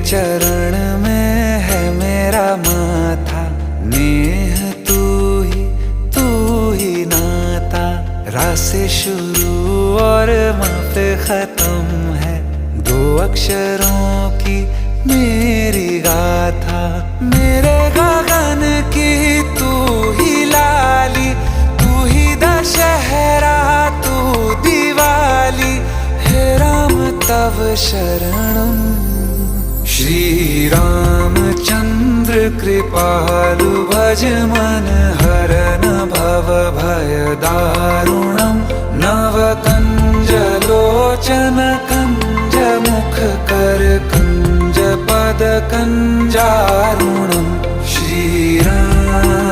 चरण में है मेरा माथा, नेह तू ही नाता। रा से शुरू और माँ पे खत्म है, दो अक्षरों की मेरी गाथा। मेरे गगन की तू ही लाली, तू ही दशहरा, तू दिवाली। हे राम तव शरणम। श्री रामचंद्र कृपालु भज मन हरन भव भय दारुणम। नव कंज लोचन कंज मुख कर कंज पद कंजारुणम। श्री राम।